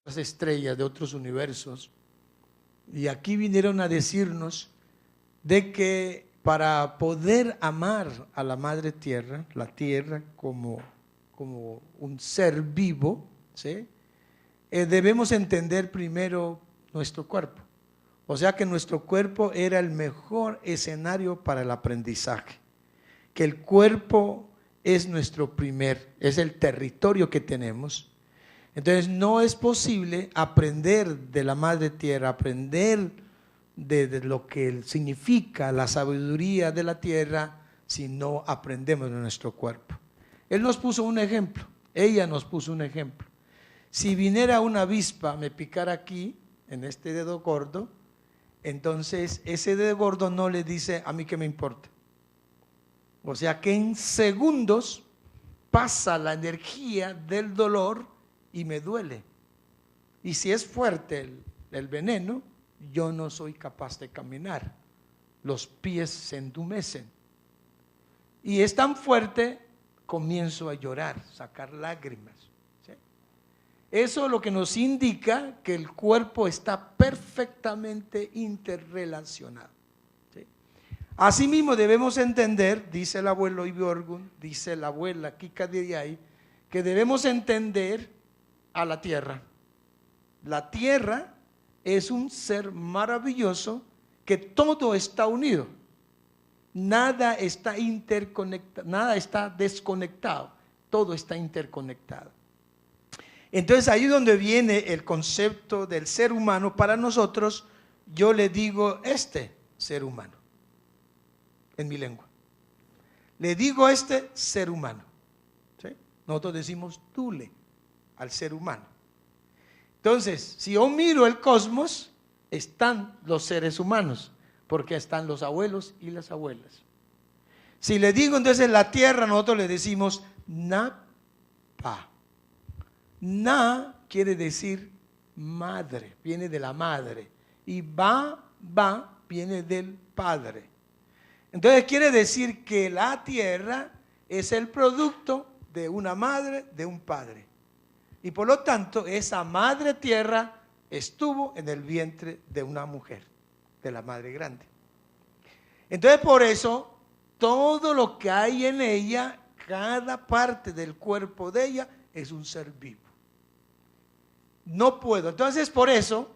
otras estrellas, de otros universos. Y aquí vinieron a decirnos de que para poder amar a la Madre Tierra, la Tierra como un ser vivo, ¿sí? Debemos entender primero nuestro cuerpo. O sea que nuestro cuerpo era el mejor escenario para el aprendizaje. Que el cuerpo es es el territorio que tenemos. Entonces no es posible aprender de la Madre Tierra, aprender de lo que significa la sabiduría de la tierra, si no aprendemos de nuestro cuerpo. Él nos puso un ejemplo, ella nos puso un ejemplo. Si viniera una avispa, me picara aquí, en este dedo gordo, entonces ese dedo gordo no le dice, a mí qué me importa. O sea que en segundos pasa la energía del dolor y me duele. Y si es fuerte el veneno, yo no soy capaz de caminar. Los pies se entumecen. Y es tan fuerte, comienzo a llorar, sacar lágrimas. ¿Sí? Eso es lo que nos indica que el cuerpo está perfectamente interrelacionado. ¿Sí? Asimismo debemos entender, dice el abuelo Iborgun, dice la abuela Kika Diriay, que debemos entender a la tierra. La tierra es un ser maravilloso que todo está unido. Nada está interconectado, nada está desconectado, todo está interconectado. Entonces ahí donde viene el concepto del ser humano para nosotros, yo le digo este ser humano, en mi lengua. Le digo este ser humano. ¿Sí? Nosotros decimos tule al ser humano. Entonces, si yo miro el cosmos, están los seres humanos, porque están los abuelos y las abuelas. Si le digo entonces la tierra, nosotros le decimos Napa. Na quiere decir madre, viene de la madre. Y ba viene del padre. Entonces quiere decir que la tierra es el producto de una madre, de un padre. Y por lo tanto, esa madre tierra estuvo en el vientre de una mujer, de la madre grande. Entonces, por eso, todo lo que hay en ella, cada parte del cuerpo de ella, es un ser vivo. No puedo. Entonces, por eso,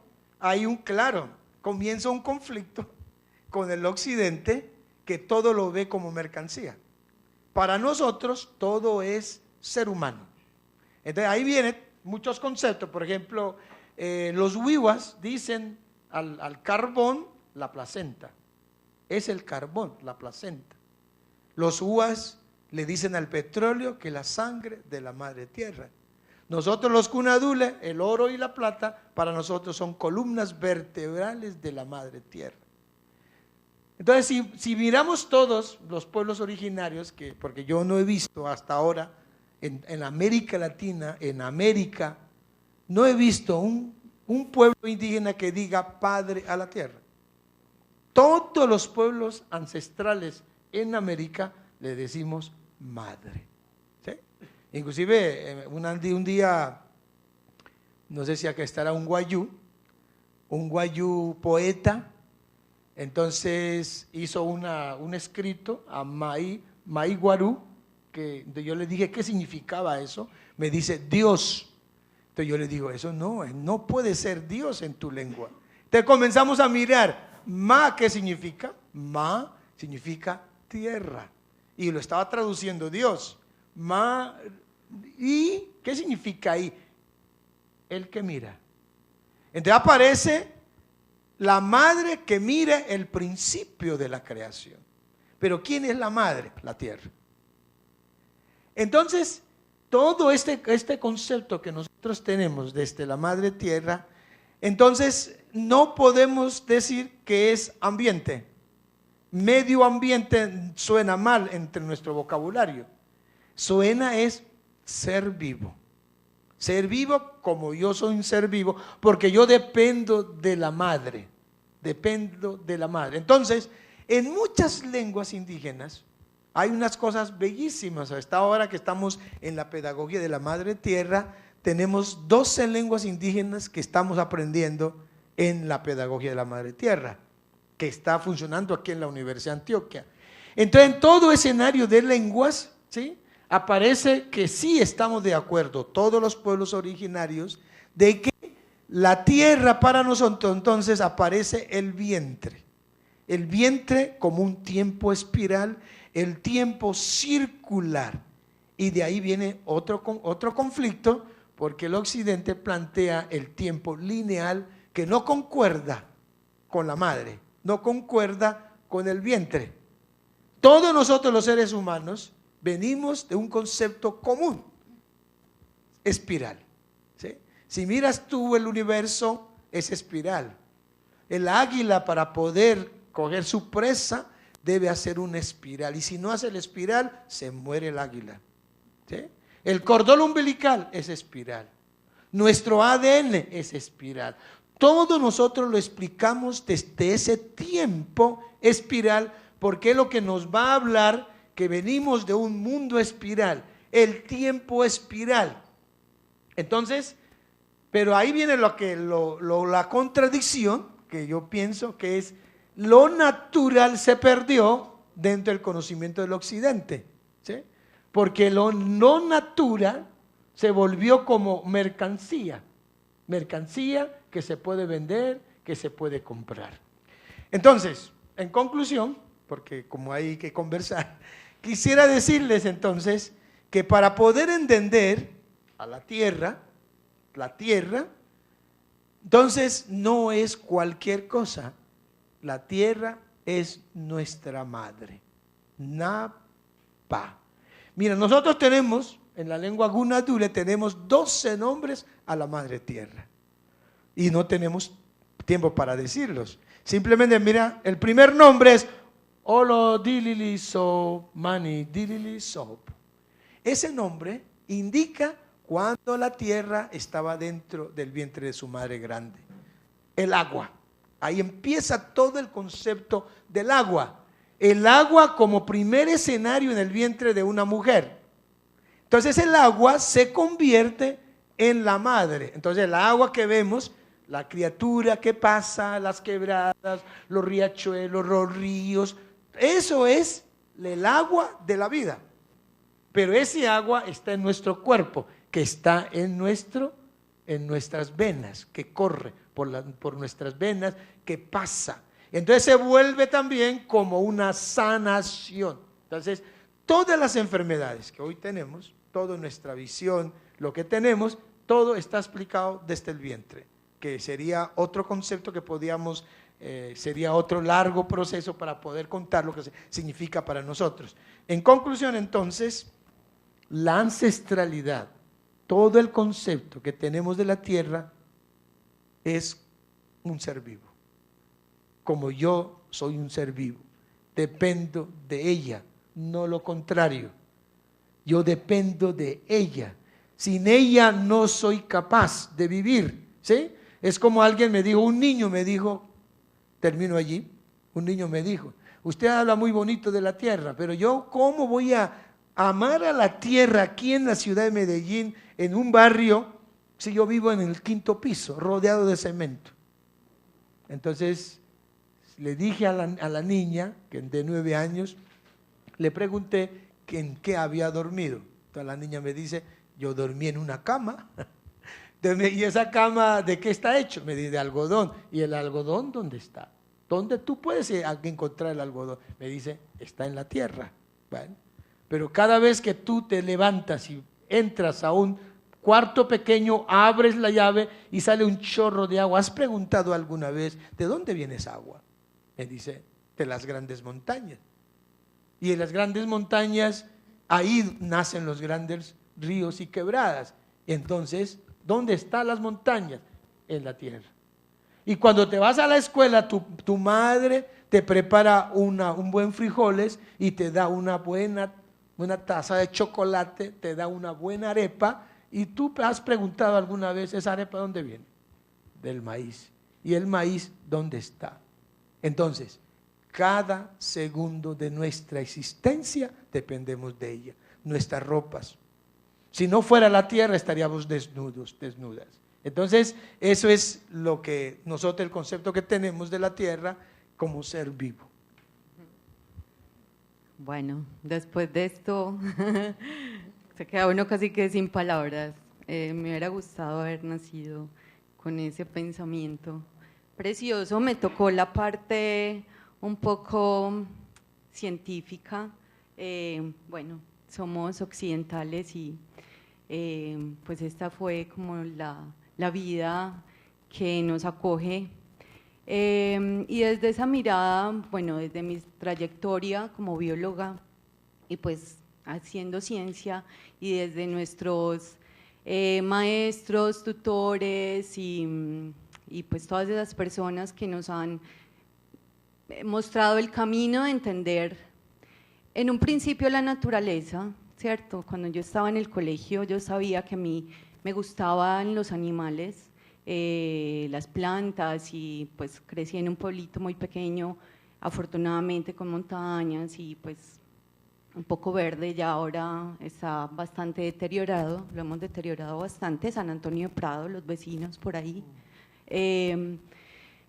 comienza un conflicto con el occidente, que todo lo ve como mercancía. Para nosotros, todo es ser humano. Entonces ahí vienen muchos conceptos. Por ejemplo, los wiwas dicen al carbón la placenta. Es el carbón, la placenta. Los huas le dicen al petróleo que la sangre de la madre tierra. Nosotros los cunadule, el oro y la plata, para nosotros son columnas vertebrales de la madre tierra. Entonces si miramos todos los pueblos originarios, porque yo no he visto hasta ahora en América Latina, en América, no he visto un pueblo indígena que diga padre a la tierra. Todos los pueblos ancestrales en América le decimos madre. ¿Sí? Inclusive un día, no sé si acá estará un guayú poeta, entonces hizo un escrito a Mai Guarú, que yo le dije qué significaba eso. Me dice Dios. Entonces yo le digo, eso no puede ser Dios en tu lengua. Entonces comenzamos a mirar, ma, ¿qué significa? Ma significa tierra, y lo estaba traduciendo Dios. Ma, ¿y qué significa ahí? El que mira. Entonces aparece la madre que mira el principio de la creación. Pero ¿quién es la madre? La tierra. Entonces, todo este concepto que nosotros tenemos desde la madre tierra, entonces no podemos decir que es ambiente. Medio ambiente suena mal entre nuestro vocabulario. Suena es ser vivo. Ser vivo como yo soy un ser vivo, porque yo dependo de la madre. Dependo de la madre. Entonces, en muchas lenguas indígenas hay unas cosas bellísimas. Hasta ahora que estamos en la pedagogía de la madre tierra, tenemos 12 lenguas indígenas que estamos aprendiendo en la pedagogía de la Madre Tierra, que está funcionando aquí en la Universidad de Antioquia. Entonces, en todo escenario de lenguas, ¿sí?, aparece que sí estamos de acuerdo, todos los pueblos originarios, de que la tierra para nosotros, entonces aparece el vientre como un tiempo espiral, el tiempo circular, y de ahí viene otro conflicto, porque el occidente plantea el tiempo lineal que no concuerda con la madre, no concuerda con el vientre. Todos nosotros los seres humanos venimos de un concepto común, espiral, ¿sí? Si miras tú el universo, es espiral. El águila, para poder coger su presa, debe hacer una espiral, y si no hace la espiral, se muere el águila, ¿sí? El cordón umbilical es espiral, nuestro ADN es espiral. Todo nosotros lo explicamos desde ese tiempo espiral, porque es lo que nos va a hablar que venimos de un mundo espiral, el tiempo espiral. Entonces, pero ahí viene la contradicción, que yo pienso que es lo natural se perdió dentro del conocimiento del occidente, ¿sí? Porque lo no natural se volvió como mercancía que se puede vender, que se puede comprar. Entonces, en conclusión, porque como hay que conversar, quisiera decirles entonces que para poder entender a la tierra, entonces no es cualquier cosa. La tierra es nuestra madre, Napa. Mira, nosotros tenemos, en la lengua gunadure, tenemos 12 nombres a la madre tierra. Y no tenemos tiempo para decirlos. Simplemente, mira, el primer nombre es Olo Dilili So Mani Dilili Sop. Ese nombre indica cuando la tierra estaba dentro del vientre de su madre grande. El agua. Ahí empieza todo el concepto del agua. El agua como primer escenario en el vientre de una mujer. Entonces el agua se convierte en la madre. Entonces el agua que vemos, la criatura que pasa, las quebradas, los riachuelos, los ríos, eso es el agua de la vida. Pero ese agua está en nuestro cuerpo, que está en nuestras venas, que corre por nuestras venas, que pasa. Entonces se vuelve también como una sanación. Entonces, todas las enfermedades que hoy tenemos, toda nuestra visión, lo que tenemos, todo está explicado desde el vientre, que sería otro concepto que podíamos, sería otro largo proceso para poder contar lo que significa para nosotros. En conclusión, entonces, la ancestralidad, todo el concepto que tenemos de la tierra es un ser vivo. Como yo soy un ser vivo, dependo de ella, no lo contrario. Yo dependo de ella. Sin ella no soy capaz de vivir, ¿sí? Es como alguien me dijo, un niño me dijo, termino allí, un niño me dijo, usted habla muy bonito de la tierra, pero yo ¿cómo voy a amar a la tierra aquí en la ciudad de Medellín, en un barrio, si yo vivo en el 5º piso, rodeado de cemento? Entonces le dije a la niña, que de 9 años, le pregunté que en qué había dormido. Entonces la niña me dice, yo dormí en una cama. ¿Y esa cama de qué está hecho? Me dice, de algodón. ¿Y el algodón dónde está? ¿Dónde tú puedes encontrar el algodón? Me dice, está en la tierra. Bueno, pero cada vez que tú te levantas y entras a un cuarto pequeño, abres la llave y sale un chorro de agua. ¿Has preguntado alguna vez de dónde viene esa agua? Me dice, de las grandes montañas. Y en las grandes montañas, ahí nacen los grandes ríos y quebradas. Entonces, ¿dónde están las montañas? En la tierra. Y cuando te vas a la escuela, tu madre te prepara un buen frijoles y te da una taza de chocolate, te da una buena arepa. Y tú has preguntado alguna vez, ¿esa arepa dónde viene? Del maíz. ¿Y el maíz dónde está? Entonces, cada segundo de nuestra existencia dependemos de ella. Nuestras ropas, Si no fuera la tierra, estaríamos desnudos, desnudas. Entonces, eso es lo que nosotros, el concepto que tenemos de la tierra como ser vivo. Bueno, después de esto, se queda uno casi que sin palabras. Me hubiera gustado haber nacido con ese pensamiento precioso. Me tocó la parte un poco científica. Bueno, somos occidentales y pues esta fue como la vida que nos acoge. Y desde esa mirada, bueno, desde mi trayectoria como bióloga y pues haciendo ciencia y desde nuestros maestros, tutores y pues todas esas personas que nos han mostrado el camino de entender en un principio la naturaleza, ¿cierto? Cuando yo estaba en el colegio yo sabía que a mí me gustaban los animales, las plantas y pues crecí en un pueblito muy pequeño, afortunadamente con montañas y pues un poco verde, ya ahora está bastante deteriorado, lo hemos deteriorado bastante, San Antonio de Prado, los vecinos por ahí.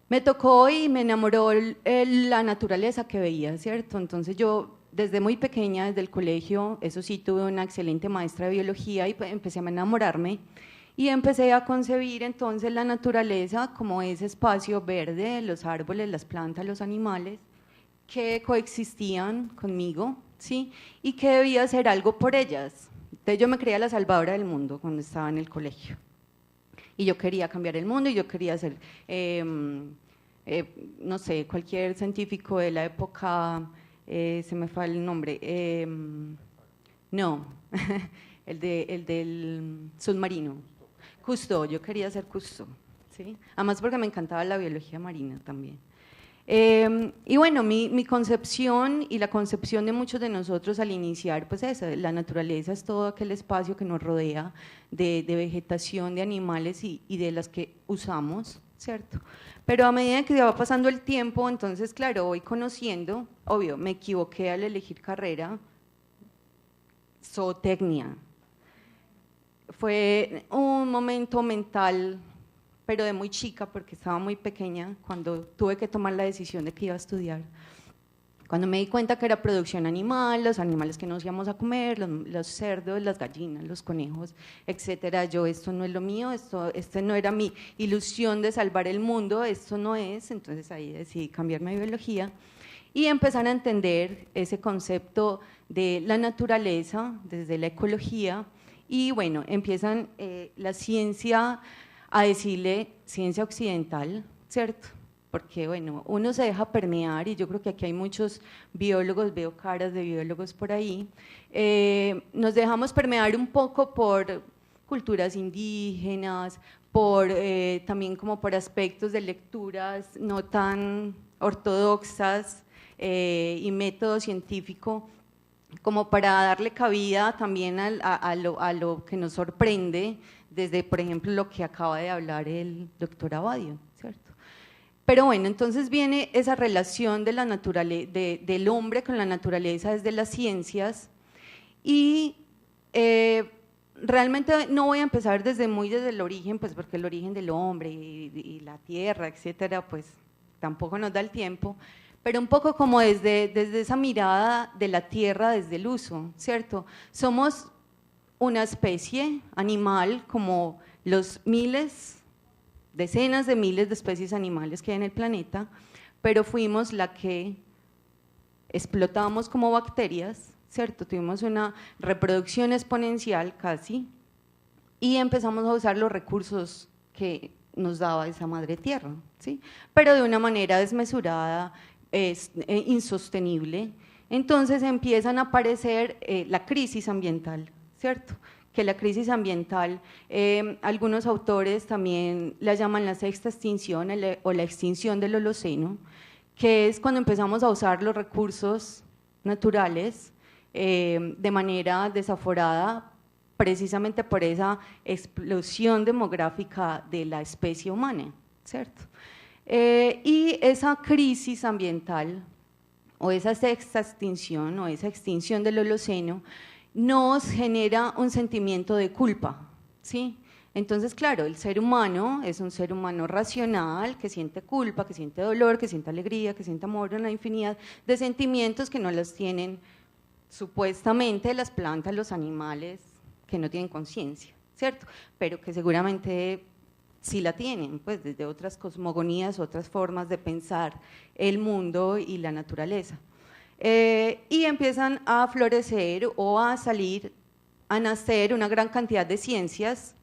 Me tocó y me enamoró la naturaleza que veía, ¿cierto? Entonces yo desde muy pequeña, desde el colegio, eso sí, tuve una excelente maestra de biología y empecé a enamorarme y empecé a concebir entonces la naturaleza como ese espacio verde, los árboles, las plantas, los animales que coexistían conmigo, ¿sí? Y que debía hacer algo por ellas. Entonces yo me creía la salvadora del mundo cuando estaba en el colegio y yo quería cambiar el mundo y yo quería ser, no sé, cualquier científico de la época, se me fue el nombre, no, el del submarino, Cousteau, yo quería ser Cousteau, ¿sí? Además porque me encantaba la biología marina también. Y bueno, mi concepción y la concepción de muchos de nosotros al iniciar, pues eso, la naturaleza es todo aquel espacio que nos rodea de vegetación, de animales y de las que usamos, ¿cierto? Pero a medida que va pasando el tiempo, entonces claro, voy conociendo, obvio, me equivoqué al elegir carrera, zootecnia. Fue un momento mental, pero de muy chica, porque estaba muy pequeña, cuando tuve que tomar la decisión de que iba a estudiar. Cuando me di cuenta que era producción animal, los animales que nos íbamos a comer, los cerdos, las gallinas, los conejos, etcétera, yo, esto no es lo mío, este no era mi ilusión de salvar el mundo, esto no es, entonces ahí decidí cambiarme a biología y empezar a entender ese concepto de la naturaleza desde la ecología y bueno, empiezan la ciencia a decirle ciencia occidental, ¿cierto? Porque bueno, uno se deja permear y yo creo que aquí hay muchos biólogos, veo caras de biólogos por ahí, nos dejamos permear un poco por culturas indígenas, por también como por aspectos de lecturas no tan ortodoxas y método científico como para darle cabida también a lo que nos sorprende desde, por ejemplo, lo que acaba de hablar el doctor Abadio, ¿cierto? Pero bueno, entonces viene esa relación de del hombre con la naturaleza desde las ciencias y realmente no voy a empezar desde el origen, pues porque el origen del hombre y la tierra, etcétera, pues tampoco nos da el tiempo, pero un poco como desde esa mirada de la tierra, desde el uso, ¿cierto? Somos una especie animal como los decenas de miles de especies animales que hay en el planeta, pero fuimos la que explotamos como bacterias, ¿cierto? Tuvimos una reproducción exponencial casi y empezamos a usar los recursos que nos daba esa madre tierra, ¿sí? Pero de una manera desmesurada, insostenible. Entonces empiezan a aparecer la crisis ambiental, ¿cierto? Que la crisis ambiental, algunos autores también la llaman la sexta extinción o la extinción del Holoceno, que es cuando empezamos a usar los recursos naturales de manera desaforada, precisamente por esa explosión demográfica de la especie humana, ¿cierto? Y esa crisis ambiental o esa sexta extinción o esa extinción del Holoceno nos genera un sentimiento de culpa, ¿sí? Entonces, claro, el ser humano es un ser humano racional que siente culpa, que siente dolor, que siente alegría, que siente amor, una infinidad de sentimientos que no los tienen supuestamente las plantas, los animales, que no tienen conciencia, ¿cierto? Pero que seguramente sí la tienen, pues desde otras cosmogonías, otras formas de pensar el mundo y la naturaleza. Y empiezan a florecer o a salir, a nacer una gran cantidad de ciencias,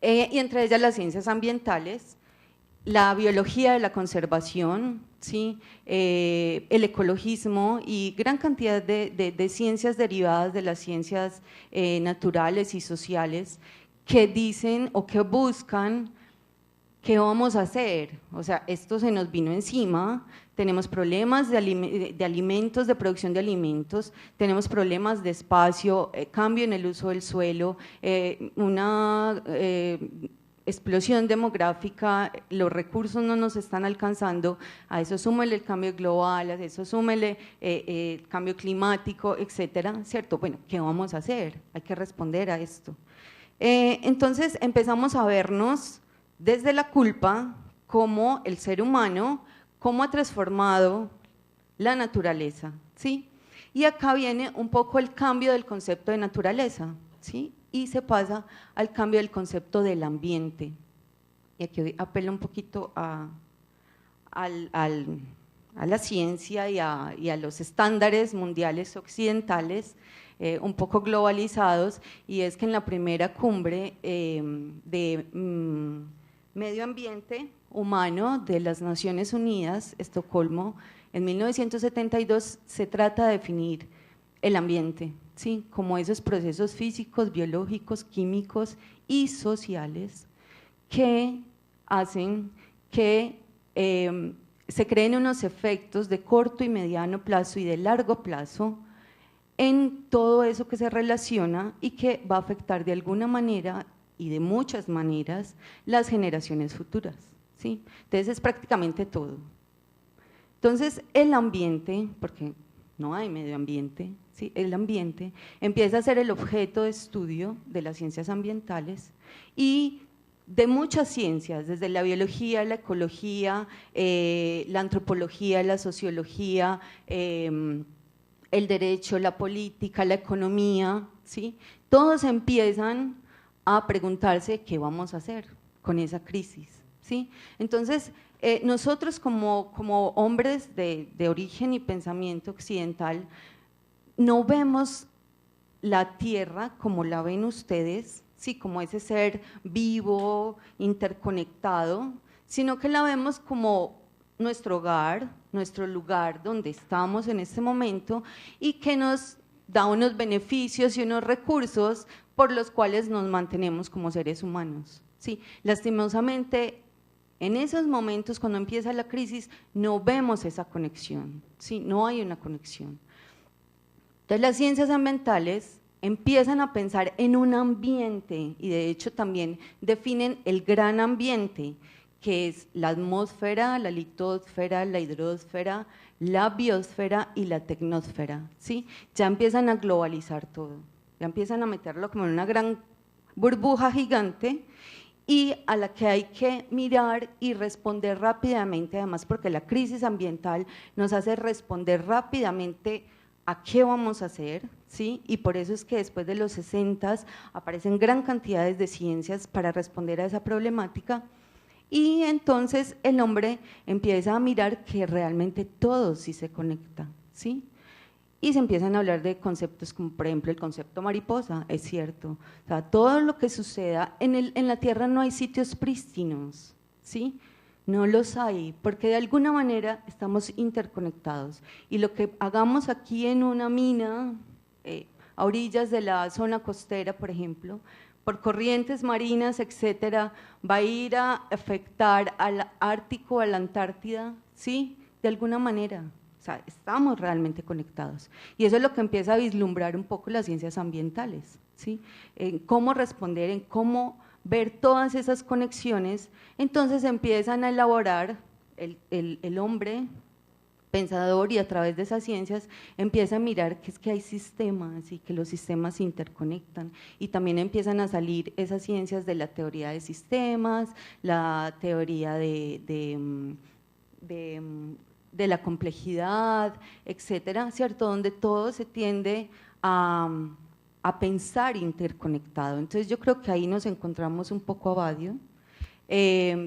y entre ellas las ciencias ambientales, la biología de la conservación, ¿sí? El ecologismo y gran cantidad de ciencias derivadas de las ciencias naturales y sociales que dicen o que buscan qué vamos a hacer. O sea, esto se nos vino encima, tenemos problemas de alimentos, de producción de alimentos, tenemos problemas de espacio, cambio en el uso del suelo, una explosión demográfica, los recursos no nos están alcanzando, a eso súmele el cambio global, a eso súmele el cambio climático, etcétera, ¿cierto? Bueno, ¿qué vamos a hacer? Hay que responder a esto. Entonces empezamos a vernos desde la culpa como el ser humano, cómo ha transformado la naturaleza, ¿sí? Y acá viene un poco el cambio del concepto de naturaleza, ¿sí? Y se pasa al cambio del concepto del ambiente. Y aquí apelo un poquito a la ciencia y a los estándares mundiales occidentales, un poco globalizados, y es que en la primera cumbre de medio ambiente humano de las Naciones Unidas, Estocolmo, en 1972, se trata de definir el ambiente, ¿sí? Como esos procesos físicos, biológicos, químicos y sociales que hacen que se creen unos efectos de corto y mediano plazo y de largo plazo en todo eso que se relaciona y que va a afectar de alguna manera y de muchas maneras las generaciones futuras, ¿sí? Entonces es prácticamente todo. Entonces el ambiente, porque no hay medio ambiente, ¿sí? El ambiente empieza a ser el objeto de estudio de las ciencias ambientales y de muchas ciencias, desde la biología, la ecología, la antropología, la sociología, el derecho, la política, la economía, ¿sí? Todos empiezan a preguntarse qué vamos a hacer con esa crisis, ¿sí? Entonces, nosotros como hombres de origen y pensamiento occidental, no vemos la Tierra como la ven ustedes, ¿sí? Como ese ser vivo, interconectado, sino que la vemos como nuestro hogar, nuestro lugar donde estamos en este momento y que nos da unos beneficios y unos recursos por los cuales nos mantenemos como seres humanos, ¿sí? Lastimosamente, en esos momentos cuando empieza la crisis no vemos esa conexión, ¿sí? No hay una conexión. Entonces las ciencias ambientales empiezan a pensar en un ambiente y de hecho también definen el gran ambiente, que es la atmósfera, la litosfera, la hidrosfera, la biosfera y la tecnosfera, ¿sí? Ya empiezan a globalizar todo, ya empiezan a meterlo como en una gran burbuja gigante y a la que hay que mirar y responder rápidamente, además porque la crisis ambiental nos hace responder rápidamente a qué vamos a hacer, ¿sí? Y por eso es que después de los 60 aparecen gran cantidades de ciencias para responder a esa problemática y entonces el hombre empieza a mirar que realmente todo sí se conecta, ¿sí? Y se empiezan a hablar de conceptos como por ejemplo el concepto mariposa, es cierto, o sea, todo lo que suceda, en la Tierra no hay sitios prístinos, ¿sí? No los hay, porque de alguna manera estamos interconectados y lo que hagamos aquí en una mina, a orillas de la zona costera, por ejemplo, por corrientes marinas, etcétera, va a ir a afectar al Ártico, a la Antártida, ¿sí? De alguna manera. O sea, estamos realmente conectados. Y eso es lo que empieza a vislumbrar un poco las ciencias ambientales, ¿sí? En cómo responder, en cómo ver todas esas conexiones. Entonces empiezan a elaborar el hombre pensador y a través de esas ciencias empieza a mirar que es que hay sistemas y que los sistemas se interconectan y también empiezan a salir esas ciencias de la teoría de sistemas, la teoría de la complejidad, etcétera, ¿cierto? Donde todo se tiende a pensar interconectado. Entonces yo creo que ahí nos encontramos un poco a Badiou,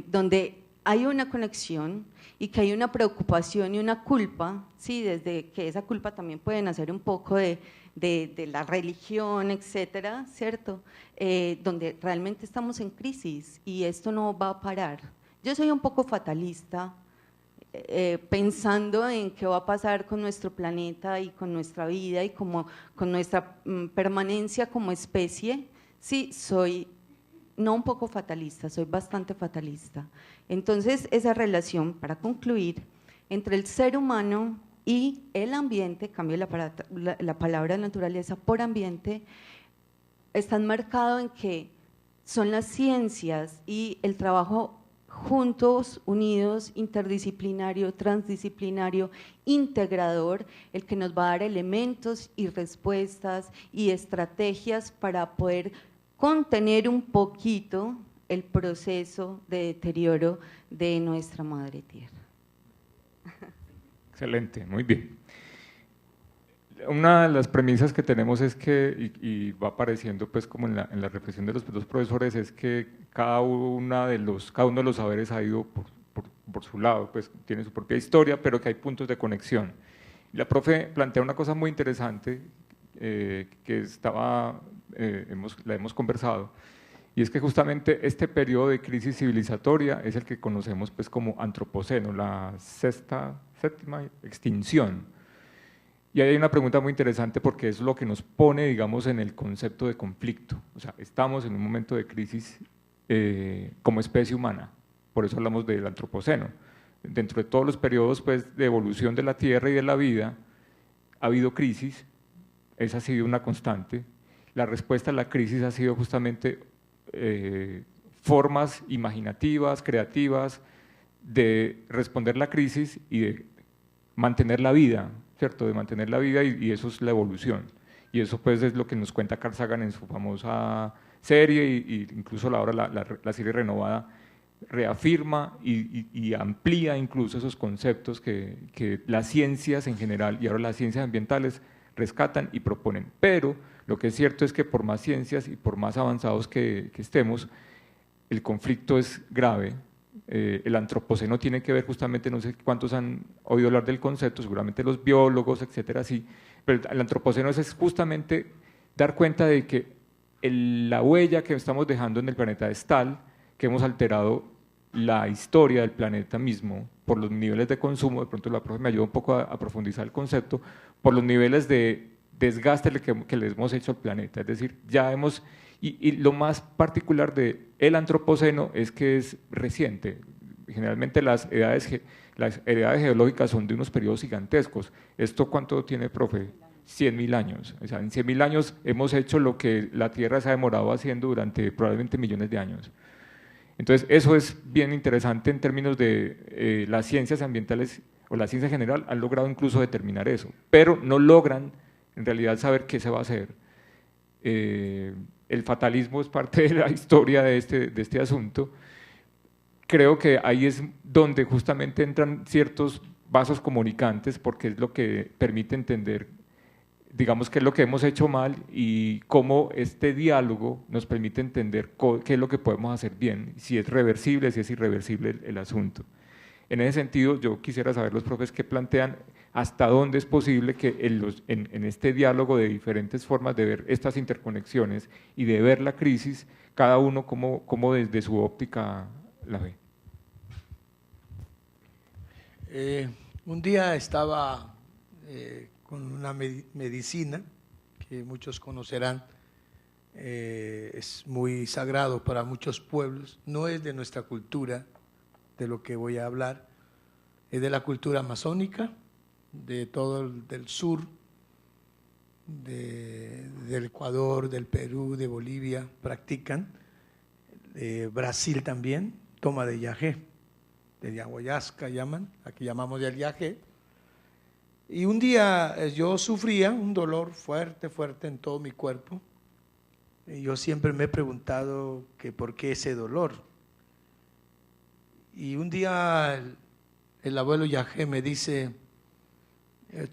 donde hay una conexión y que hay una preocupación y una culpa, ¿sí? Desde que esa culpa también puede nacer un poco de la religión, etcétera, ¿cierto? Donde realmente estamos en crisis y esto no va a parar. Yo soy un poco fatalista, pensando en qué va a pasar con nuestro planeta y con nuestra vida y como, con nuestra permanencia como especie. Sí, soy no un poco fatalista, soy bastante fatalista. Entonces, esa relación, para concluir, entre el ser humano y el ambiente, cambio la palabra naturaleza por ambiente, está enmarcado en que son las ciencias y el trabajo juntos, unidos, interdisciplinario, transdisciplinario, integrador, el que nos va a dar elementos y respuestas y estrategias para poder contener un poquito el proceso de deterioro de nuestra madre tierra. Excelente, muy bien. Una de las premisas que tenemos es que, y va apareciendo pues como en la reflexión de los dos profesores, es que cada uno de los saberes ha ido por su lado, pues tiene su propia historia, pero que hay puntos de conexión. Y la profe plantea una cosa muy interesante que la hemos conversado, y es que justamente este periodo de crisis civilizatoria es el que conocemos pues como antropoceno, la séptima extinción. Y ahí hay una pregunta muy interesante porque es lo que nos pone, digamos, en el concepto de conflicto. O sea, estamos en un momento de crisis como especie humana, por eso hablamos del antropoceno. Dentro de todos los periodos pues, de evolución de la Tierra y de la vida, ha habido crisis, esa ha sido una constante. La respuesta a la crisis ha sido justamente formas imaginativas, creativas, de responder la crisis y de mantener la vida, ¿cierto? De mantener la vida y eso es la evolución. Y eso pues es lo que nos cuenta Carl Sagan en su famosa serie y incluso ahora la serie renovada reafirma y amplía incluso esos conceptos que las ciencias en general y ahora las ciencias ambientales rescatan y proponen. Pero lo que es cierto es que por más ciencias y por más avanzados que estemos, el conflicto es grave. El antropoceno tiene que ver justamente, no sé cuántos han oído hablar del concepto, seguramente los biólogos, etcétera, sí, pero el antropoceno es justamente dar cuenta de que la huella que estamos dejando en el planeta es tal que hemos alterado la historia del planeta mismo por los niveles de consumo, de pronto la profe me ayuda un poco a profundizar el concepto, por los niveles de desgaste que le hemos hecho al planeta, es decir, ya hemos… Y lo más particular del antropoceno es que es reciente. Generalmente las edades geológicas son de unos periodos gigantescos. ¿Esto cuánto tiene, profe? 100.000 años. O sea, en 100.000 años hemos hecho lo que la Tierra se ha demorado haciendo durante probablemente millones de años. Entonces, eso es bien interesante en términos de las ciencias ambientales o la ciencia general han logrado incluso determinar eso, pero no logran en realidad saber qué se va a hacer. El fatalismo es parte de la historia de este asunto. Creo que ahí es donde justamente entran ciertos vasos comunicantes porque es lo que permite entender, digamos, qué es lo que hemos hecho mal y cómo este diálogo nos permite entender qué es lo que podemos hacer bien, si es reversible, si es irreversible el asunto. En ese sentido, yo quisiera saber los profes qué plantean, hasta dónde es posible que en este diálogo de diferentes formas de ver estas interconexiones y de ver la crisis, cada uno cómo desde su óptica la ve. Un día estaba con una medicina que muchos conocerán, es muy sagrado para muchos pueblos, no es de nuestra cultura, de lo que voy a hablar, es de la cultura amazónica, de todo del sur, del Ecuador, del Perú, de Bolivia, practican, Brasil también, toma de yagé, de ayahuasca llaman, aquí llamamos de yagé, Y un día yo sufría un dolor fuerte, fuerte en todo mi cuerpo. Y yo siempre me he preguntado que por qué ese dolor. Y un día el abuelo Yahé me dice,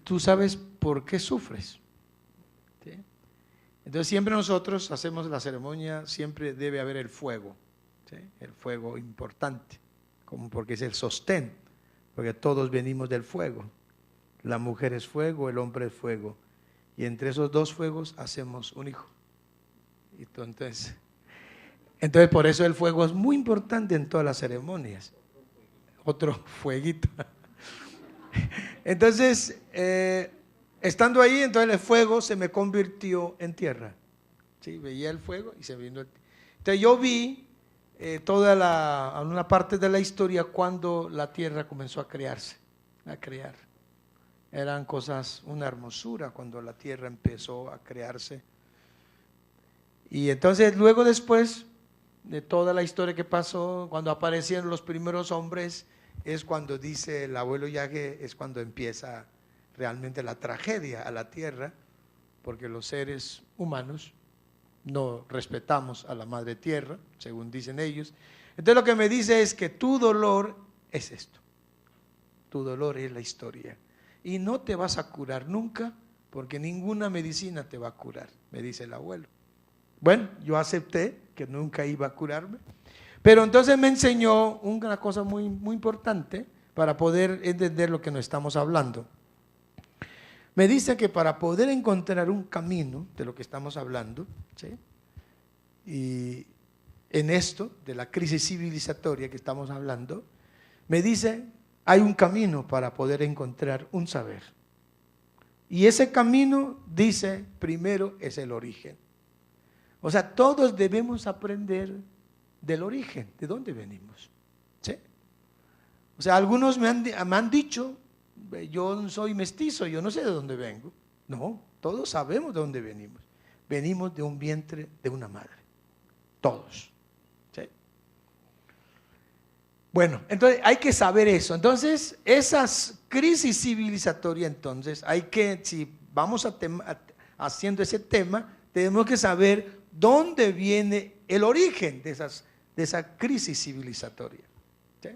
¿tú sabes por qué sufres? ¿Sí? Entonces siempre nosotros hacemos la ceremonia, siempre debe haber el fuego, ¿sí? El fuego importante, como porque es el sostén, porque todos venimos del fuego. La mujer es fuego, el hombre es fuego. Y entre esos dos fuegos hacemos un hijo. Entonces por eso el fuego es muy importante en todas las ceremonias. Otro fueguito. Entonces, estando ahí, entonces el fuego se me convirtió en tierra. ¿Sí? Veía el fuego y se vino el... Entonces yo vi una parte de la historia cuando la tierra comenzó a crearse, a crear. Eran cosas, una hermosura cuando la tierra empezó a crearse. Y entonces luego después de toda la historia que pasó, cuando aparecieron los primeros hombres, es cuando dice el abuelo Yahé, es cuando empieza realmente la tragedia a la tierra, porque los seres humanos no respetamos a la madre tierra, según dicen ellos. Entonces lo que me dice es que tu dolor es esto, tu dolor es la historia, y no te vas a curar nunca, porque ninguna medicina te va a curar, me dice el abuelo. Bueno, yo acepté que nunca iba a curarme, pero entonces me enseñó una cosa muy, muy importante para poder entender lo que nos estamos hablando. Me dice que para poder encontrar un camino de lo que estamos hablando, ¿sí? Y en esto de la crisis civilizatoria que estamos hablando, me dice, hay un camino para poder encontrar un saber. Y ese camino, dice, primero es el origen. O sea, todos debemos aprender del origen, de dónde venimos. ¿Sí? O sea, algunos me han dicho, yo soy mestizo, yo no sé de dónde vengo. No, todos sabemos de dónde venimos. Venimos de un vientre de una madre. Todos. ¿Sí? Bueno, entonces hay que saber eso. Entonces, esas crisis civilizatorias, entonces, hay que, si vamos haciendo ese tema, tenemos que saber dónde viene el origen de esa crisis civilizatoria. ¿Sí?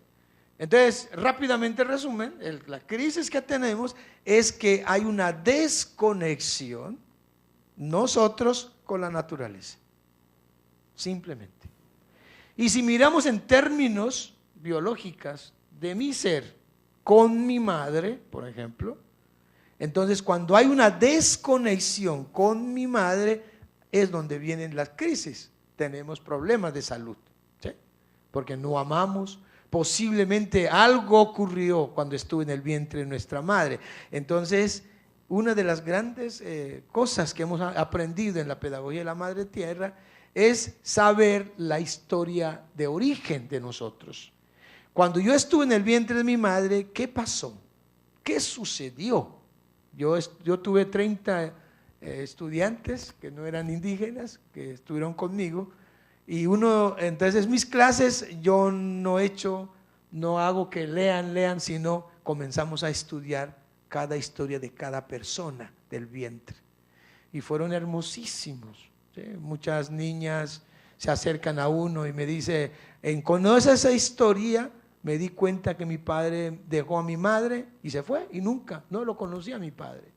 Entonces, rápidamente resumen, la crisis que tenemos es que hay una desconexión nosotros con la naturaleza, simplemente. Y si miramos en términos biológicos de mi ser con mi madre, por ejemplo, entonces cuando hay una desconexión con mi madre, es donde vienen las crisis, tenemos problemas de salud, ¿sí? Porque no amamos, posiblemente algo ocurrió cuando estuve en el vientre de nuestra madre. Entonces, una de las grandes cosas que hemos aprendido en la pedagogía de la Madre Tierra es saber la historia de origen de nosotros. Cuando yo estuve en el vientre de mi madre, ¿qué pasó? ¿Qué sucedió? Yo tuve 30 estudiantes que no eran indígenas, que estuvieron conmigo, y entonces mis clases yo no hago que lean, sino comenzamos a estudiar cada historia de cada persona del vientre, y fueron hermosísimos, ¿sí? Muchas niñas se acercan a uno y me dice, ¿conoces esa historia? Me di cuenta que mi padre dejó a mi madre y se fue, y nunca, no lo conocía a mi padre.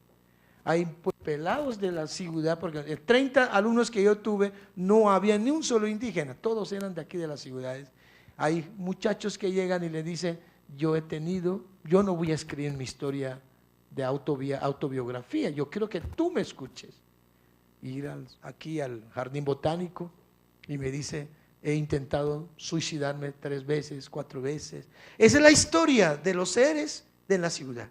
Hay pelados de la ciudad, porque de 30 alumnos que yo tuve, no había ni un solo indígena, todos eran de aquí de las ciudades. Hay muchachos que llegan y le dicen, yo no voy a escribir mi historia de autobiografía, yo quiero que tú me escuches. Ir aquí al jardín botánico y me dice, he intentado suicidarme 3 veces, 4 veces. Esa es la historia de los seres de la ciudad,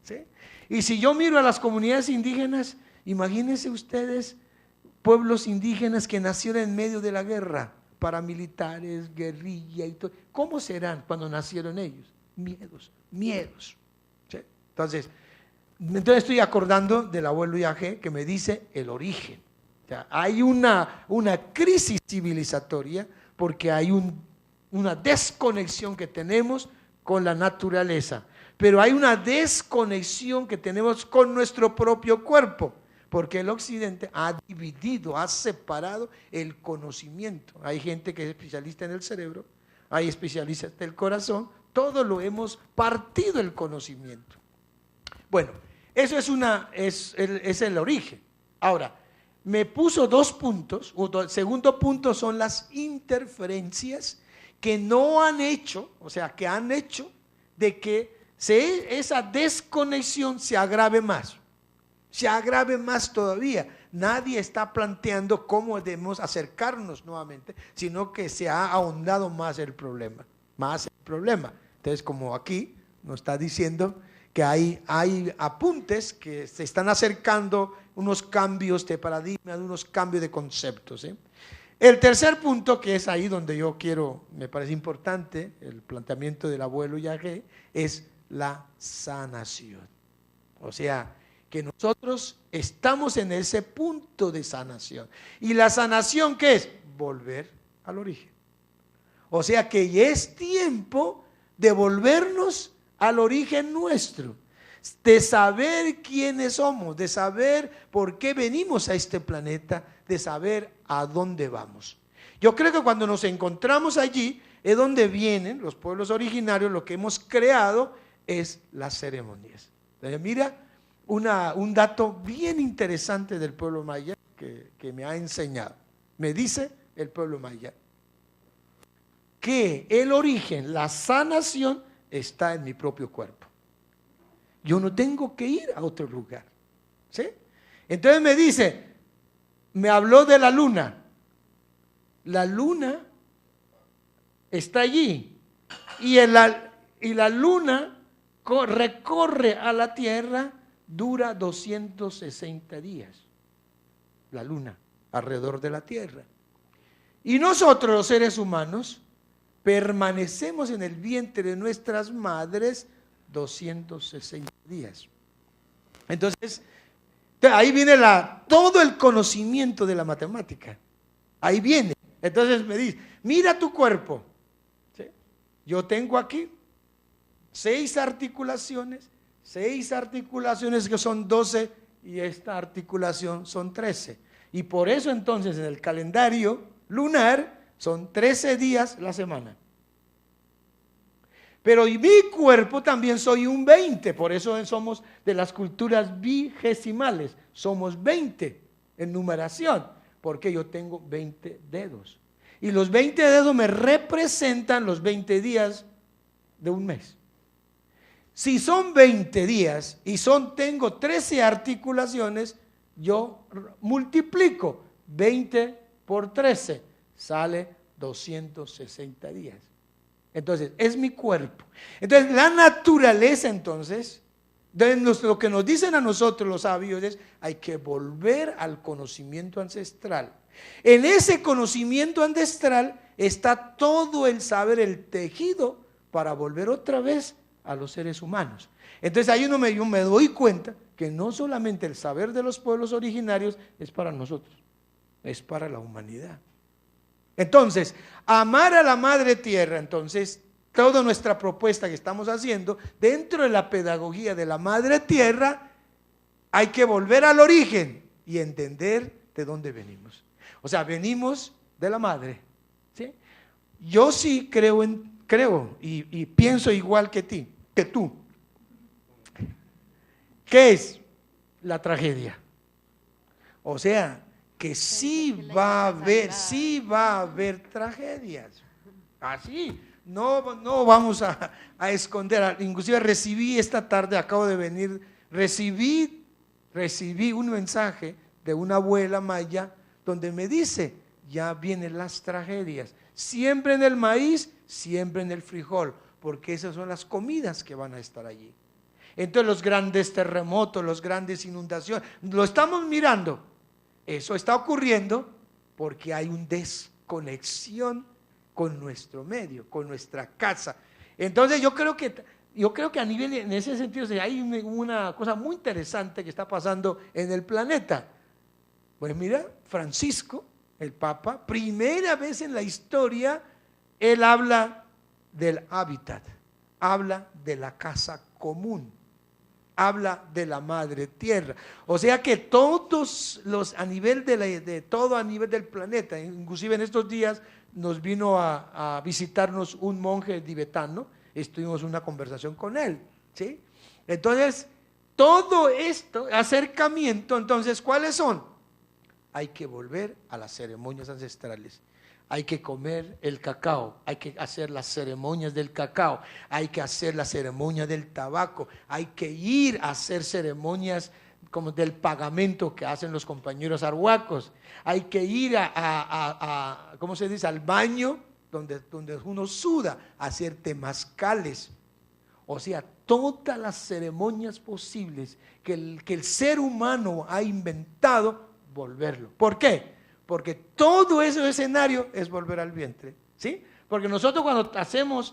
¿sí? Y si yo miro a las comunidades indígenas, imagínense ustedes pueblos indígenas que nacieron en medio de la guerra, paramilitares, guerrilla y todo. ¿Cómo serán cuando nacieron ellos? Miedos. ¿Sí? Entonces estoy acordando del abuelo Yahé que me dice el origen. O sea, hay una crisis civilizatoria porque hay una desconexión que tenemos con la naturaleza. pero hay una desconexión que tenemos con nuestro propio cuerpo, porque el occidente ha dividido, ha separado el conocimiento. Hay gente que es especialista en el cerebro, hay especialistas del corazón, todo lo hemos partido el conocimiento. Bueno, eso es el origen. Ahora, me puso 2 puntos. El segundo punto son las interferencias que no han hecho, o sea, que han hecho de que esa desconexión se agrave más todavía. Nadie está planteando cómo debemos acercarnos nuevamente, sino que se ha ahondado más el problema. Entonces, como aquí nos está diciendo que hay apuntes que se están acercando, unos cambios de paradigma, unos cambios de conceptos, ¿sí? El tercer punto, que es ahí donde yo quiero, me parece importante, el planteamiento del abuelo Yagé, es la sanación. O sea, que nosotros estamos en ese punto de sanación. ¿Y la sanación qué es? Volver al origen. O sea que ya es tiempo de volvernos al origen nuestro, de saber quiénes somos, de saber por qué venimos a este planeta, de saber a dónde vamos. Yo creo que cuando nos encontramos allí es donde vienen los pueblos originarios. Lo que hemos creado es las ceremonias. Entonces, mira un dato bien interesante del pueblo maya que me ha enseñado. Me dice el pueblo maya que el origen, la sanación, está en mi propio cuerpo. Yo no tengo que ir a otro lugar, ¿sí? Entonces me dice, me habló de la luna. La luna está allí y la luna recorre a la tierra, dura 260 días. La luna alrededor de la tierra. Y nosotros, los seres humanos, permanecemos en el vientre de nuestras madres 260 días. Entonces, ahí viene todo el conocimiento de la matemática. Ahí viene. Entonces me dice, mira tu cuerpo. ¿Sí? Yo tengo aquí 6 articulaciones que son 12 y esta articulación son 13. Y por eso entonces en el calendario lunar son 13 días la semana. Pero y mi cuerpo también soy un 20, por eso somos de las culturas vigesimales, somos 20 en numeración, porque yo tengo 20 dedos. Y los 20 dedos me representan los 20 días de un mes. Si son 20 días y tengo 13 articulaciones, yo multiplico 20 por 13, sale 260 días. Entonces, es mi cuerpo. Entonces, la naturaleza, entonces, lo que nos dicen a nosotros los sabios es, hay que volver al conocimiento ancestral. En ese conocimiento ancestral está todo el saber, el tejido, para volver otra vez a los seres humanos. Entonces, ahí yo me doy cuenta que no solamente el saber de los pueblos originarios es para nosotros, es para la humanidad. Entonces, amar a la madre tierra, entonces, toda nuestra propuesta que estamos haciendo, dentro de la pedagogía de la madre tierra, hay que volver al origen y entender de dónde venimos. O sea, venimos de la madre, ¿sí? Yo sí creo y pienso igual que tú. ¿Qué es la tragedia? O sea, que sí va a haber tragedias. Así, no vamos a esconder. Inclusive recibí esta tarde, acabo de venir, recibí un mensaje de una abuela maya donde me dice, ya vienen las tragedias. Siempre en el maíz, siempre en el frijol, porque esas son las comidas que van a estar allí. Entonces los grandes terremotos, las grandes inundaciones, lo estamos mirando. Eso está ocurriendo porque hay una desconexión con nuestro medio, con nuestra casa. Entonces yo creo que a nivel, en ese sentido, hay una cosa muy interesante que está pasando en el planeta. Pues mira, Francisco, el Papa, primera vez en la historia, él habla del hábitat habla de la casa común, habla de la madre tierra. O sea que todos los, a nivel de todo a nivel del planeta, inclusive en estos días nos vino a visitarnos un monje tibetano, estuvimos en una conversación con él, ¿sí? Entonces, todo esto, acercamiento, entonces, ¿cuáles son? Hay que volver a las ceremonias ancestrales. Hay que comer el cacao, hay que hacer las ceremonias del cacao, hay que hacer la ceremonia del tabaco, hay que ir a hacer ceremonias como del pagamento que hacen los compañeros arhuacos, hay que ir ¿cómo se dice?, al baño donde uno suda, a hacer temazcales. O sea, todas las ceremonias posibles que el ser humano ha inventado, volverlo. ¿Por qué? Porque todo ese escenario es volver al vientre, ¿sí? Porque nosotros cuando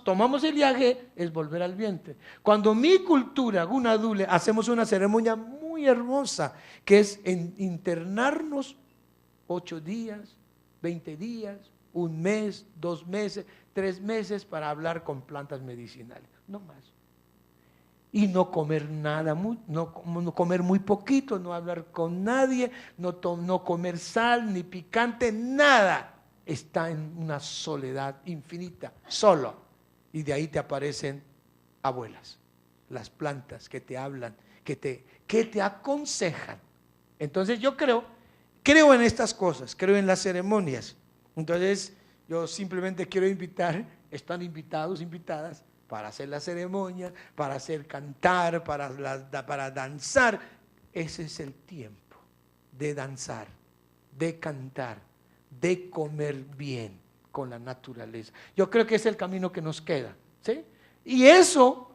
tomamos el viaje, es volver al vientre. Cuando mi cultura, Gunadule, hacemos una ceremonia muy hermosa, que es internarnos 8 días, 20 días, 1 mes, 2 meses, 3 meses para hablar con plantas medicinales, no más. Y no comer nada, no comer muy poquito, no hablar con nadie, no comer sal ni picante, nada. Está en una soledad infinita, solo. Y de ahí te aparecen abuelas, las plantas que te hablan, que te aconsejan. Entonces yo creo en estas cosas, creo en las ceremonias. Entonces yo simplemente quiero invitar, están invitados, invitadas, para hacer la ceremonia, para hacer cantar, para danzar. Ese es el tiempo de danzar, de cantar, de comer bien con la naturaleza. Yo creo que es el camino que nos queda, ¿sí? Y eso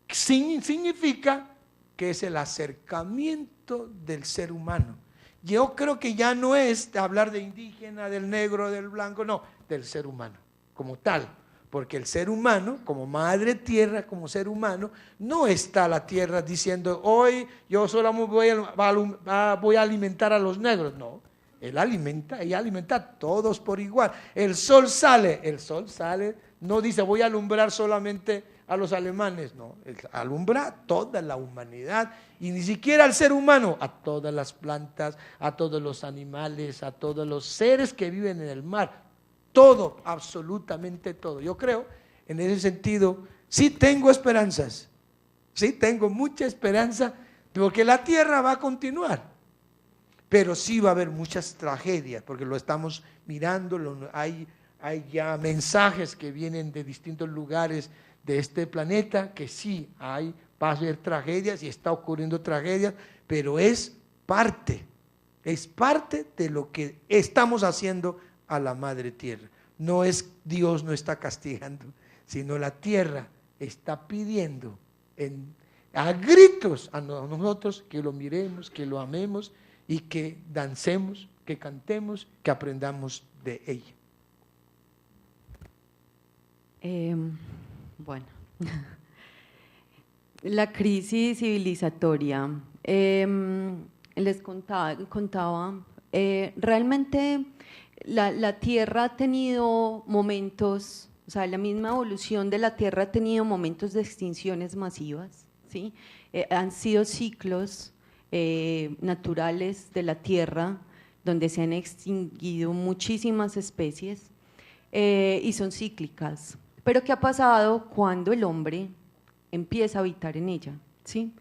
significa que es el acercamiento del ser humano. Yo creo que ya no es hablar de indígena, del negro, del blanco, no, del ser humano como tal. Porque el ser humano, como madre tierra, como ser humano, no está la tierra diciendo, hoy yo solo voy a alimentar a los negros. No, ella alimenta a todos por igual. El sol sale, no dice voy a alumbrar solamente a los alemanes, no, alumbra a toda la humanidad y ni siquiera al ser humano, a todas las plantas, a todos los animales, a todos los seres que viven en el mar. Todo, absolutamente todo. Yo creo, en ese sentido, sí tengo esperanzas, sí tengo mucha esperanza, porque la tierra va a continuar, pero sí va a haber muchas tragedias, porque lo estamos mirando, hay ya mensajes que vienen de distintos lugares de este planeta, que sí va a haber tragedias y está ocurriendo tragedias, pero es parte de lo que estamos haciendo a la madre tierra. No es Dios no está castigando, sino la tierra está pidiendo a gritos a nosotros que lo miremos, que lo amemos y que dancemos, que cantemos, que aprendamos de ella. Bueno, la crisis civilizatoria. Les contaba realmente la Tierra ha tenido momentos, o sea, la misma evolución de la Tierra ha tenido momentos de extinciones masivas, ¿sí? Han sido ciclos naturales de la Tierra donde se han extinguido muchísimas especies y son cíclicas. Pero ¿qué ha pasado cuando el hombre empieza a habitar en ella? ¿Sí?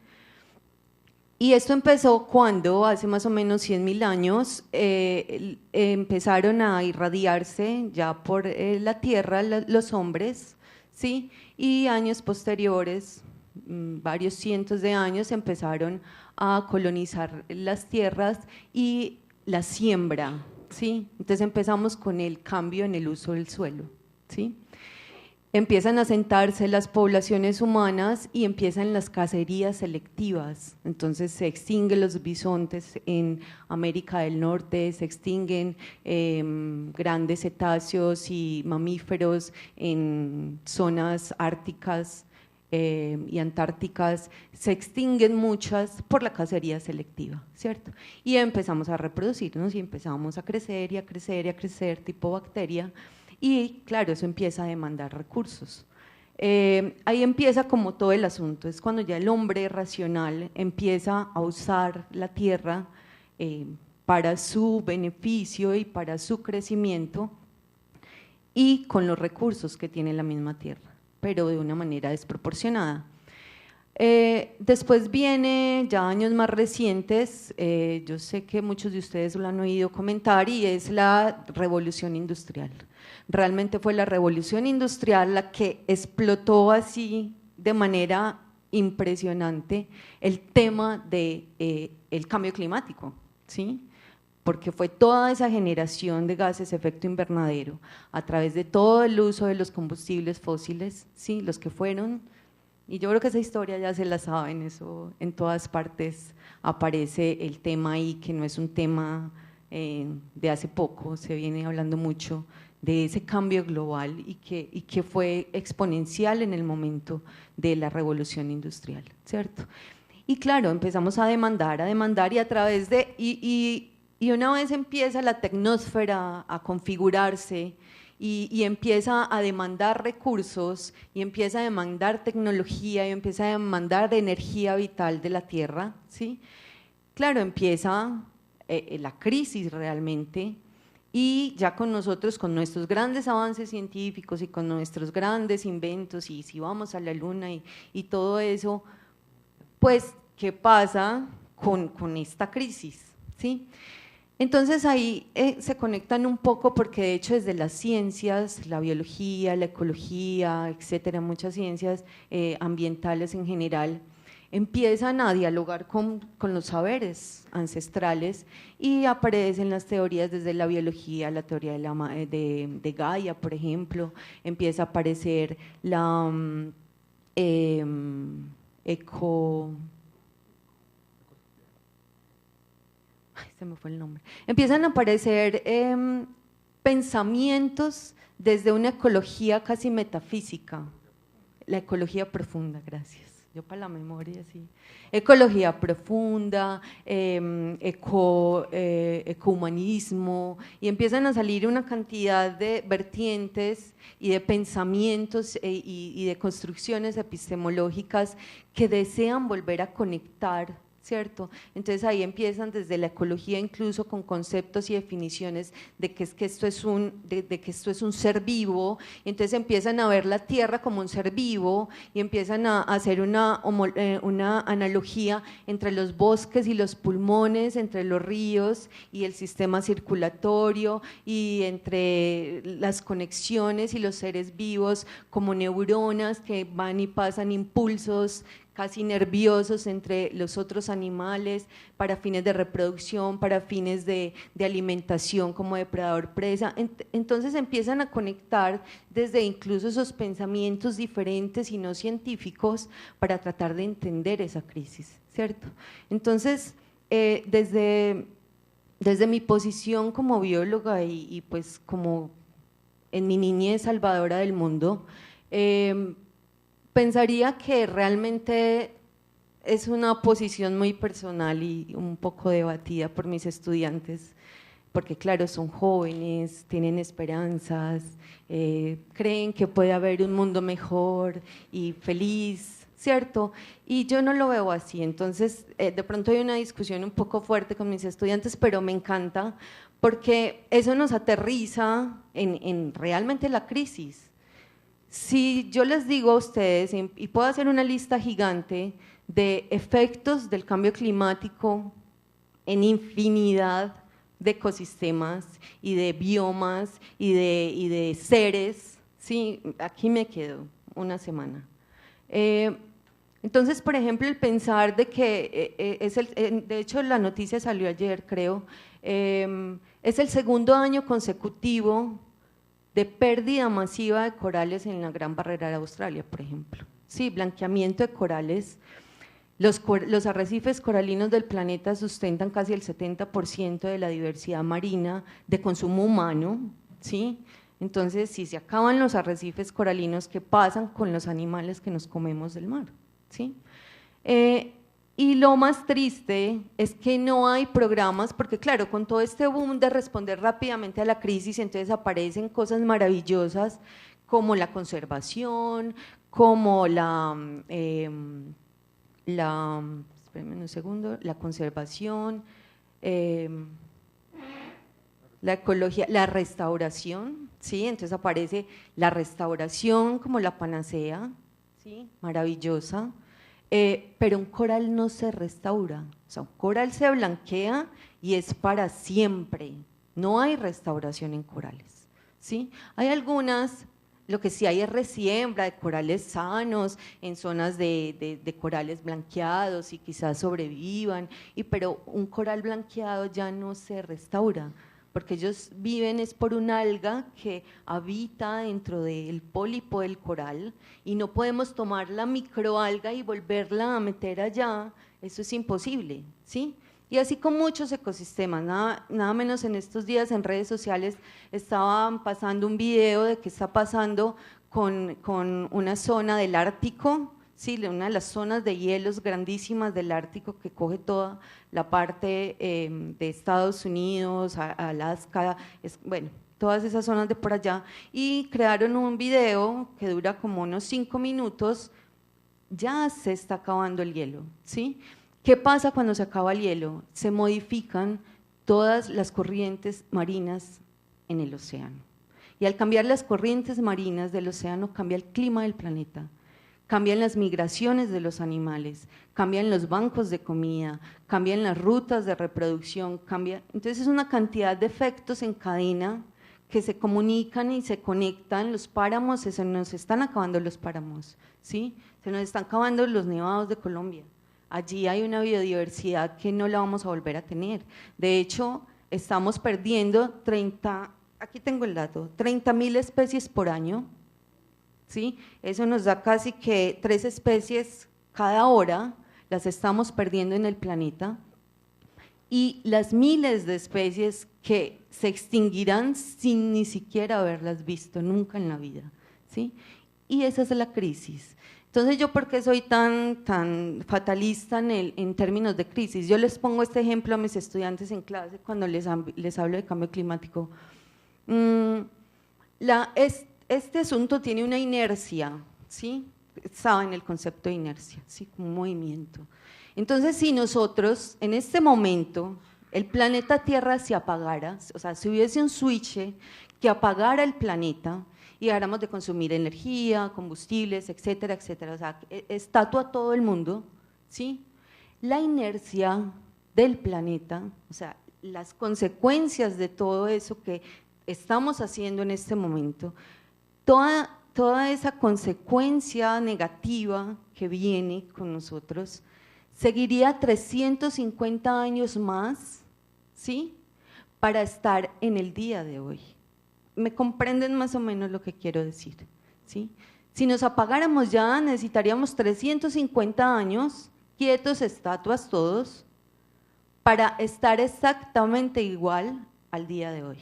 Y esto empezó cuando, hace más o menos 100.000 años, empezaron a irradiarse ya por la Tierra los hombres, ¿sí? Y años posteriores, varios cientos de años, empezaron a colonizar las tierras y la siembra, ¿sí? Entonces empezamos con el cambio en el uso del suelo, ¿sí? Empiezan a asentarse las poblaciones humanas y empiezan las cacerías selectivas. Entonces se extinguen los bisontes en América del Norte, se extinguen grandes cetáceos y mamíferos en zonas árticas y antárticas, se extinguen muchas por la cacería selectiva, ¿cierto? Y empezamos a reproducirnos y empezamos a crecer y a crecer y a crecer tipo bacteria. Y claro, eso empieza a demandar recursos. Ahí empieza como todo el asunto, es cuando ya el hombre racional empieza a usar la tierra para su beneficio y para su crecimiento y con los recursos que tiene la misma tierra, pero de una manera desproporcionada. Después viene ya años más recientes, yo sé que muchos de ustedes lo han oído comentar, y es la revolución industrial. Realmente fue la revolución industrial la que explotó así de manera impresionante el tema del cambio climático, ¿sí? Porque fue toda esa generación de gases de efecto invernadero a través de todo el uso de los combustibles fósiles, ¿sí? Los que fueron. Y yo creo que esa historia ya se la saben, eso en todas partes aparece el tema ahí, que no es un tema de hace poco, se viene hablando mucho de ese cambio global y que fue exponencial en el momento de la revolución industrial, ¿cierto? Y claro, empezamos a demandar y a través de… Y una vez empieza la tecnosfera a configurarse, y empieza a demandar recursos, y empieza a demandar tecnología, y empieza a demandar de energía vital de la Tierra, ¿sí? Claro, empieza la crisis realmente, y ya con nosotros, con nuestros grandes avances científicos y con nuestros grandes inventos, y si vamos a la Luna y todo eso, pues, ¿qué pasa con esta crisis? ¿Sí? Entonces ahí se conectan un poco porque de hecho desde las ciencias, la biología, la ecología, etcétera, muchas ciencias ambientales en general, empiezan a dialogar con los saberes ancestrales y aparecen las teorías desde la biología, la teoría de Gaia, por ejemplo, empieza a aparecer la se me fue el nombre, empiezan a aparecer pensamientos desde una ecología casi metafísica, la ecología profunda, gracias, yo para la memoria sí, ecología profunda, ecohumanismo, y empiezan a salir una cantidad de vertientes y de pensamientos y de construcciones epistemológicas que desean volver a conectar, ¿cierto? Entonces ahí empiezan desde la ecología incluso con conceptos y definiciones de que esto es un ser vivo, y entonces empiezan a ver la tierra como un ser vivo y empiezan a hacer una analogía entre los bosques y los pulmones, entre los ríos y el sistema circulatorio, y entre las conexiones y los seres vivos como neuronas que van y pasan impulsos casi nerviosos entre los otros animales para fines de reproducción, para fines de alimentación como depredador-presa. Entonces empiezan a conectar desde incluso esos pensamientos diferentes y no científicos para tratar de entender esa crisis, ¿cierto? Entonces, desde mi posición como bióloga y pues como en mi niñez salvadora del mundo, pensaría que realmente es una posición muy personal y un poco debatida por mis estudiantes, porque claro, son jóvenes, tienen esperanzas, creen que puede haber un mundo mejor y feliz, ¿cierto? Y yo no lo veo así, entonces de pronto hay una discusión un poco fuerte con mis estudiantes, pero me encanta porque eso nos aterriza en realmente la crisis. Si yo les digo a ustedes, y puedo hacer una lista gigante de efectos del cambio climático en infinidad de ecosistemas y de biomas y de seres, sí, aquí me quedo una semana. Entonces, por ejemplo, el pensar de que, de hecho la noticia salió ayer creo, es el segundo año consecutivo de pérdida masiva de corales en la Gran Barrera de Australia, por ejemplo. Sí, blanqueamiento de corales. Los arrecifes coralinos del planeta sustentan casi el 70% de la diversidad marina de consumo humano, ¿sí? Entonces, si se acaban los arrecifes coralinos, ¿qué pasan con los animales que nos comemos del mar? ¿Sí? Y lo más triste es que no hay programas, porque claro, con todo este boom de responder rápidamente a la crisis, entonces aparecen cosas maravillosas como la conservación, como espérenme un segundo, la conservación, la ecología, la restauración, ¿sí? Entonces aparece la restauración como la panacea, ¿sí? Maravillosa, pero un coral no se restaura, o sea, un coral se blanquea y es para siempre, no hay restauración en corales, ¿sí? Hay algunas, lo que sí hay es resiembra de corales sanos en zonas de corales blanqueados y quizás sobrevivan, pero un coral blanqueado ya no se restaura, porque ellos viven es por una alga que habita dentro del pólipo del coral y no podemos tomar la microalga y volverla a meter allá, eso es imposible, ¿sí? Y así con muchos ecosistemas, nada menos en estos días en redes sociales estaban pasando un video de qué está pasando con una zona del Ártico, sí, una de las zonas de hielos grandísimas del Ártico que coge toda la parte de Estados Unidos, Alaska, bueno, todas esas zonas de por allá, y crearon un video que dura como unos 5 minutos, ya se está acabando el hielo, ¿sí? ¿Qué pasa cuando se acaba el hielo? Se modifican todas las corrientes marinas en el océano. Y al cambiar las corrientes marinas del océano, cambia el clima del planeta, cambian las migraciones de los animales, cambian los bancos de comida, cambian las rutas de reproducción, entonces es una cantidad de efectos en cadena que se comunican y se conectan. Los páramos, se nos están acabando los páramos, ¿sí? Se nos están acabando los nevados de Colombia. Allí hay una biodiversidad que no la vamos a volver a tener. De hecho, estamos perdiendo aquí tengo el dato, 30.000 especies por año, ¿sí? Eso nos da casi que 3 especies cada hora, las estamos perdiendo en el planeta, y las miles de especies que se extinguirán sin ni siquiera haberlas visto nunca en la vida, ¿sí? Y esa es la crisis. Entonces, ¿yo por qué soy tan fatalista en términos de crisis? Yo les pongo este ejemplo a mis estudiantes en clase cuando les hablo de cambio climático. Este asunto tiene una inercia, ¿sí? Saben el concepto de inercia, ¿sí? Como un movimiento. Entonces, si nosotros en este momento el planeta Tierra se apagara, o sea, si hubiese un switch que apagara el planeta y dejáramos de consumir energía, combustibles, etcétera, etcétera, o sea, estatua a todo el mundo, ¿sí? La inercia del planeta, o sea, las consecuencias de todo eso que estamos haciendo en este momento, toda esa consecuencia negativa que viene con nosotros, seguiría 350 años más, ¿sí? Para estar en el día de hoy. ¿Me comprenden más o menos lo que quiero decir? ¿Sí? Si nos apagáramos ya, necesitaríamos 350 años, quietos, estatuas todos, para estar exactamente igual al día de hoy.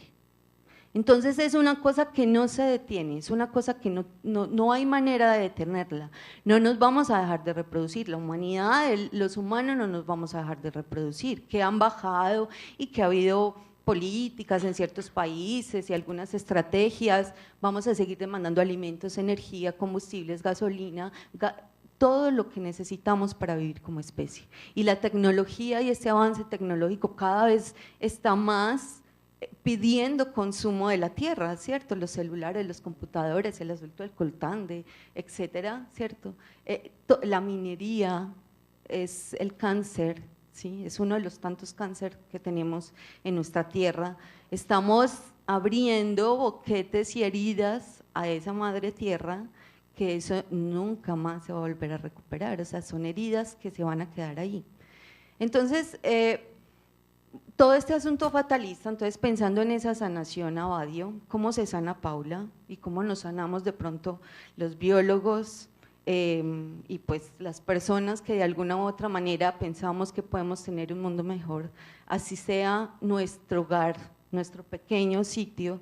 Entonces es una cosa que no se detiene, es una cosa que no hay manera de detenerla. No nos vamos a dejar de reproducir, la humanidad, los humanos no nos vamos a dejar de reproducir, que han bajado y que ha habido políticas en ciertos países y algunas estrategias, vamos a seguir demandando alimentos, energía, combustibles, gasolina, todo lo que necesitamos para vivir como especie. Y la tecnología y este avance tecnológico cada vez está más pidiendo consumo de la tierra, ¿cierto? Los celulares, los computadores, el asunto del coltán, etcétera, ¿cierto? La minería es el cáncer, ¿sí? Es uno de los tantos cánceres que tenemos en nuestra tierra. Estamos abriendo boquetes y heridas a esa madre tierra que eso nunca más se va a volver a recuperar, o sea, son heridas que se van a quedar ahí. Entonces, todo este asunto fatalista, entonces pensando en esa sanación, Abadio, cómo se sana Paula y cómo nos sanamos de pronto los biólogos y pues las personas que de alguna u otra manera pensamos que podemos tener un mundo mejor, así sea nuestro hogar, nuestro pequeño sitio,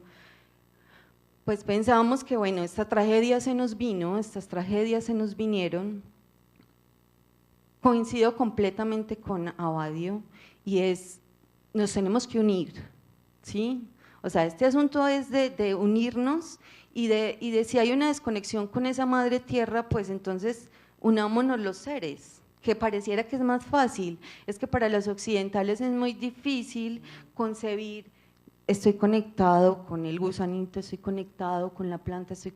pues pensábamos que bueno, esta tragedia se nos vino, estas tragedias se nos vinieron. Coincido completamente con Abadio y nos tenemos que unir, ¿sí? O sea, este asunto es de unirnos y de si hay una desconexión con esa madre tierra, pues entonces unámonos los seres, que pareciera que es más fácil. Es que para los occidentales es muy difícil concebir, estoy conectado con el gusanito, estoy conectado con la planta, estoy